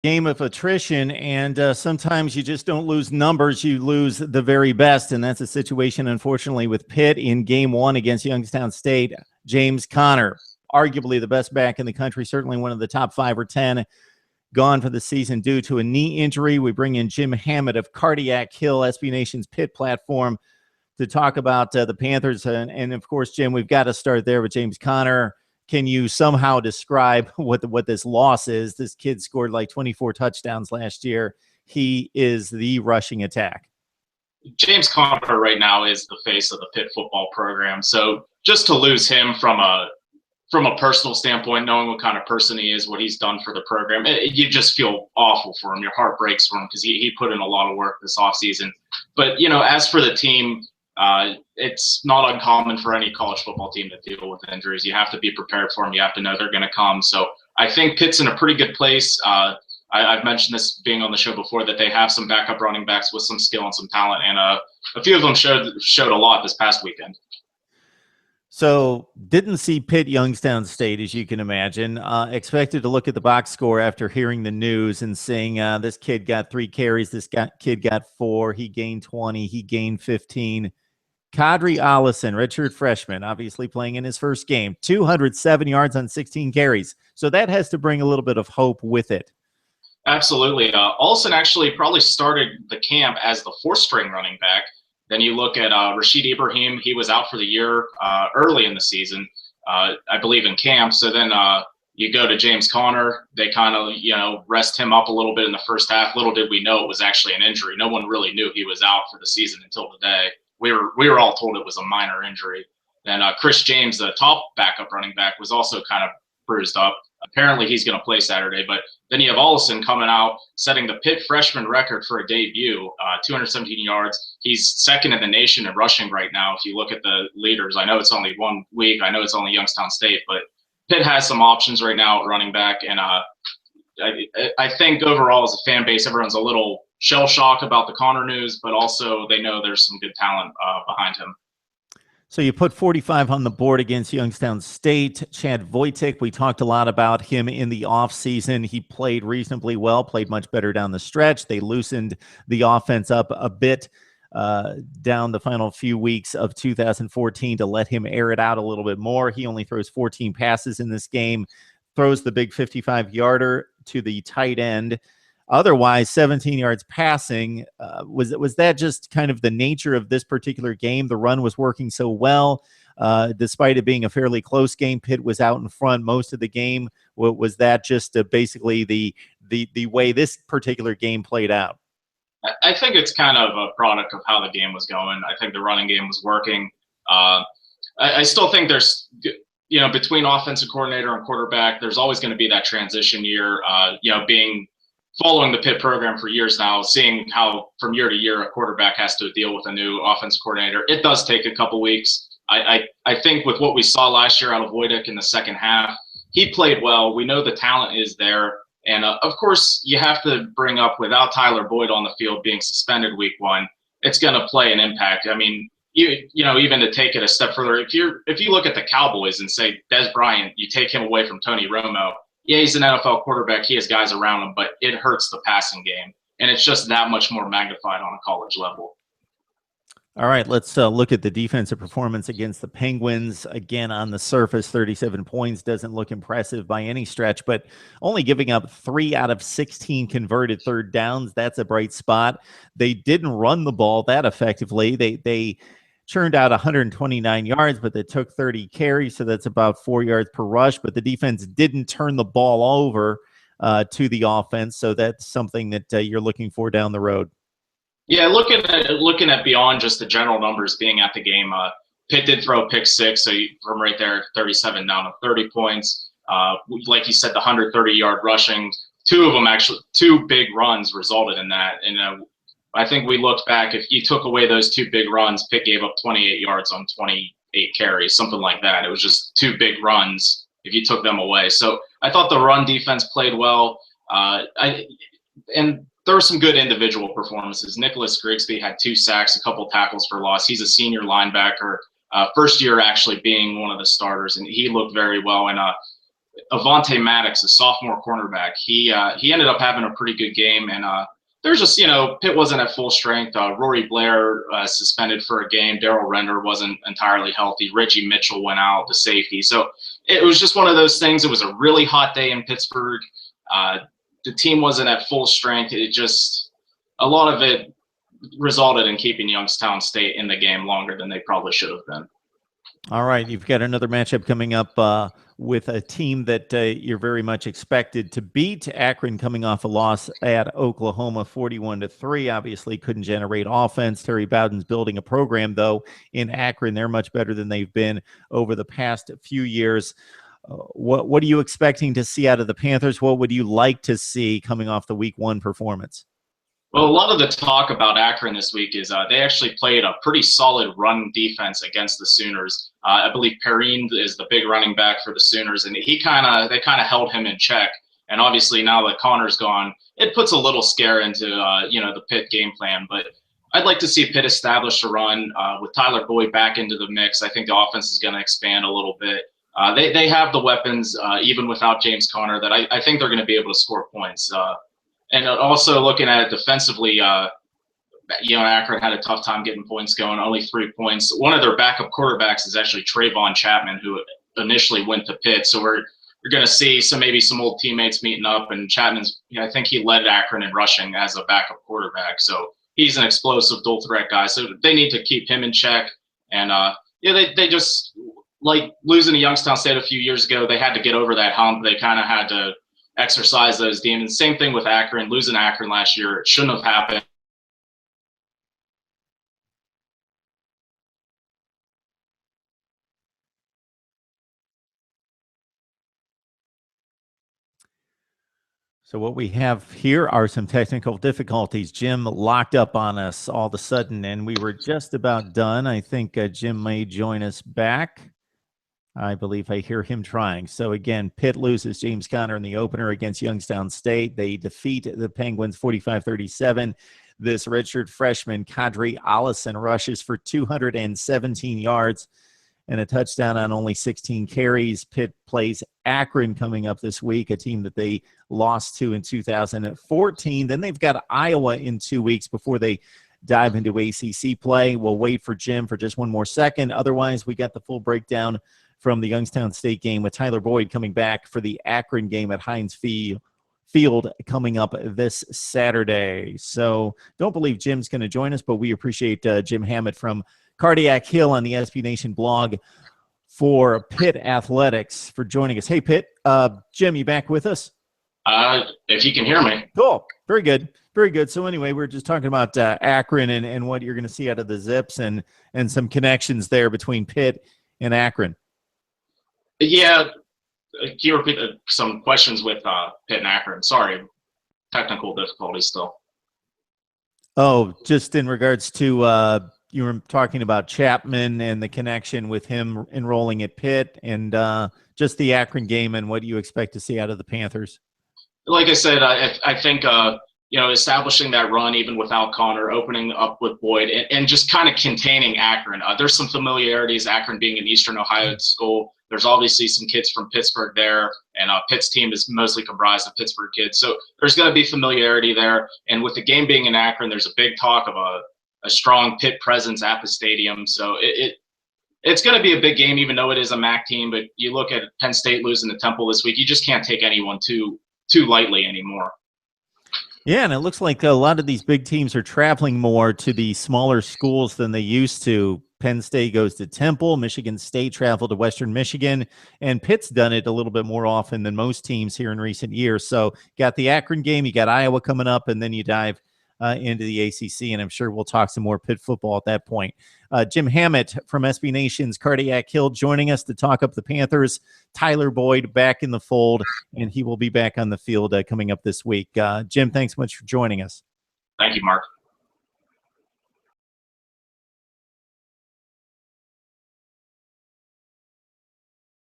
Game of attrition, and sometimes you just don't lose numbers, you lose the very best, and that's a situation, unfortunately, with Pitt in game one against Youngstown State. James Conner, arguably the best back in the country, certainly one of the top 5 or 10, gone for the season due to a knee injury. We bring in Jim Hammett of Cardiac Hill, SB Nation's Pitt platform, to talk about the Panthers. And of course, Jim, we've got to start there with James Conner. Can you somehow describe what this loss is? This kid scored like 24 touchdowns last year. He is the rushing attack. James Conner right now is the face of the Pitt football program. So just to lose him from a personal standpoint, knowing what kind of person he is, what he's done for the program, you just feel awful for him. Your heart breaks for him because he put in a lot of work this offseason. But, you know, as for the team, it's not uncommon for any college football team to deal with injuries. You have to be prepared for them. You have to know they're going to come. So I think Pitt's in a pretty good place. I've mentioned this being on the show before, that they have some backup running backs with some skill and some talent, and a few of them showed a lot this past weekend. So didn't see Pitt Youngstown State, as you can imagine. Expected to look at the box score after hearing the news and seeing this kid got 3 carries, kid got 4, he gained 20, he gained 15. Kadri Allison, redshirt freshman, obviously playing in his first game, 207 yards on 16 carries. So that has to bring a little bit of hope with it. Absolutely. Allison actually probably started the camp as the 4th-string running back. Then you look at Rashid Ibrahim. He was out for the year early in the season, I believe, in camp. So then you go to James Conner. They kind of, rest him up a little bit in the first half. Little did we know it was actually an injury. No one really knew he was out for the season until today. We were all told it was a minor injury. Then Chris James, the top backup running back, was also kind of bruised up. Apparently he's going to play Saturday. But then you have Allison coming out, setting the Pitt freshman record for a debut, 217 yards. He's second in the nation in rushing right now. If you look at the leaders, I know it's only 1 week. I know it's only Youngstown State, but Pitt has some options right now at running back. And I think overall as a fan base, everyone's a little shell-shocked about the Conner news, but also they know there's some good talent behind him. So you put 45 on the board against Youngstown State. Chad Voitek, we talked a lot about him in the offseason. He played reasonably well, played much better down the stretch. They loosened the offense up a bit down the final few weeks of 2014 to let him air it out a little bit more. He only throws 14 passes in this game, throws the big 55-yarder to the tight end. Otherwise, 17 yards passing. Was that just kind of the nature of this particular game? The run was working so well, despite it being a fairly close game. Pitt was out in front most of the game. Was that just basically the way this particular game played out? I think it's kind of a product of how the game was going. I think the running game was working. I still think there's, between offensive coordinator and quarterback, there's always going to be that transition year. Following the Pitt program for years now, seeing how from year to year a quarterback has to deal with a new offensive coordinator, it does take a couple weeks. I think with what we saw last year out of Voitek in the second half, he played well. We know the talent is there. And, of course, you have to bring up, without Tyler Boyd on the field being suspended week 1, it's going to play an impact. I mean, even to take it a step further, if you look at the Cowboys and say Des Bryant, you take him away from Tony Romo, yeah, he's an NFL quarterback. He has guys around him, but it hurts the passing game. And it's just that much more magnified on a college level. All right, let's look at the defensive performance against the Penguins. Again, on the surface, 37 points doesn't look impressive by any stretch, but only giving up 3 out of 16 converted third downs. That's a bright spot. They didn't run the ball that effectively. They churned out 129 yards, but they took 30 carries, so that's about 4 yards per rush. But the defense didn't turn the ball over to the offense, so that's something that you're looking for down the road. Yeah, looking at beyond just the general numbers being at the game, Pitt did throw a pick 6, so from right there, 37 down to 30 points. Like you said, the 130-yard rushing, 2 of them actually, 2 big runs resulted in that. And I think we looked back, if you took away those 2 big runs, Pitt gave up 28 yards on 28 carries, something like that. It was just 2 big runs if you took them away. So I thought the run defense played well. And there were some good individual performances. Nicholas Grigsby had 2 sacks, a couple tackles for loss. He's a senior linebacker, first year actually being one of the starters, and he looked very well. And Avonte Maddox, a sophomore cornerback, he ended up having a pretty good game, and there's just, Pitt wasn't at full strength. Rory Blair suspended for a game. Darrell Render wasn't entirely healthy. Reggie Mitchell went out, the safety. So it was just one of those things. It was a really hot day in Pittsburgh. The team wasn't at full strength. A lot of it resulted in keeping Youngstown State in the game longer than they probably should have been. All right, you've got another matchup coming up with a team that you're very much expected to beat. Akron coming off a loss at Oklahoma 41-3. Obviously couldn't generate offense. Terry Bowden's building a program, though, in Akron. They're much better than they've been over the past few years. What are you expecting to see out of the Panthers? What would you like to see coming off the week 1 performance? Well, a lot of the talk about Akron this week is they actually played a pretty solid run defense against the Sooners. I believe Perrine is the big running back for the Sooners, and they kind of held him in check. And obviously now that Connor's gone, it puts a little scare into the Pitt game plan. But I'd like to see Pitt establish a run with Tyler Boyd back into the mix. I think the offense is going to expand a little bit. They have the weapons, even without James Conner, that I think they're going to be able to score points. And also looking at it defensively, Akron had a tough time getting points going, only 3 points. One of their backup quarterbacks is actually Trayvon Chapman, who initially went to Pitt. So we're going to see maybe some old teammates meeting up. And Chapman's, I think he led Akron in rushing as a backup quarterback. So he's an explosive dual threat guy. So they need to keep him in check. And they just, like losing to Youngstown State a few years ago, they had to get over that hump. They kind of had to exercise those demons. Same thing with Akron. Losing Akron last year, it shouldn't have happened. So what we have here are some technical difficulties. Jim locked up on us all of a sudden, and we were just about done. I think Jim may join us back. I believe I hear him trying. So again, Pitt loses James Conner in the opener against Youngstown State. They defeat the Penguins 45-37. This redshirt freshman, Kadri Allison, rushes for 217 yards and a touchdown on only 16 carries. Pitt plays Akron coming up this week, a team that they lost to in 2014. Then they've got Iowa in 2 weeks before they dive into ACC play. We'll wait for Jim for just one more second. Otherwise, we got the full breakdown from the Youngstown State game with Tyler Boyd coming back for the Akron game at Heinz Field coming up this Saturday. So don't believe Jim's going to join us, but we appreciate Jim Hammett from Cardiac Hill on the SB Nation blog for Pitt Athletics for joining us. Hey, Pitt, Jim, you back with us? If you can hear me. Cool. Very good. Very good. So anyway, we're just talking about Akron and what you're going to see out of the Zips and some connections there between Pitt and Akron. Yeah, can you repeat some questions with Pitt and Akron? Sorry, technical difficulties still. Oh, just in regards to you were talking about Chapman and the connection with him enrolling at Pitt and just the Akron game and what you expect to see out of the Panthers. Like I said, I think establishing that run even without Connor, opening up with Boyd, and just kind of containing Akron. There's some familiarities, Akron being an Eastern Ohio school. There's obviously some kids from Pittsburgh there, and Pitt's team is mostly comprised of Pittsburgh kids. So there's going to be familiarity there. And with the game being in Akron, there's a big talk of a strong Pitt presence at the stadium. So it's going to be a big game, even though it is a MAC team. But you look at Penn State losing to Temple this week, you just can't take anyone too lightly anymore. Yeah, and it looks like a lot of these big teams are traveling more to the smaller schools than they used to. Penn State goes to Temple, Michigan State traveled to Western Michigan, and Pitt's done it a little bit more often than most teams here in recent years. So got the Akron game, you got Iowa coming up, and then you dive into the ACC, and I'm sure we'll talk some more Pitt football at that point. Jim Hammett from SB Nation's Cardiac Hill joining us to talk up the Panthers. Tyler Boyd back in the fold, and he will be back on the field coming up this week. Jim, thanks so much for joining us. Thank you, Mark.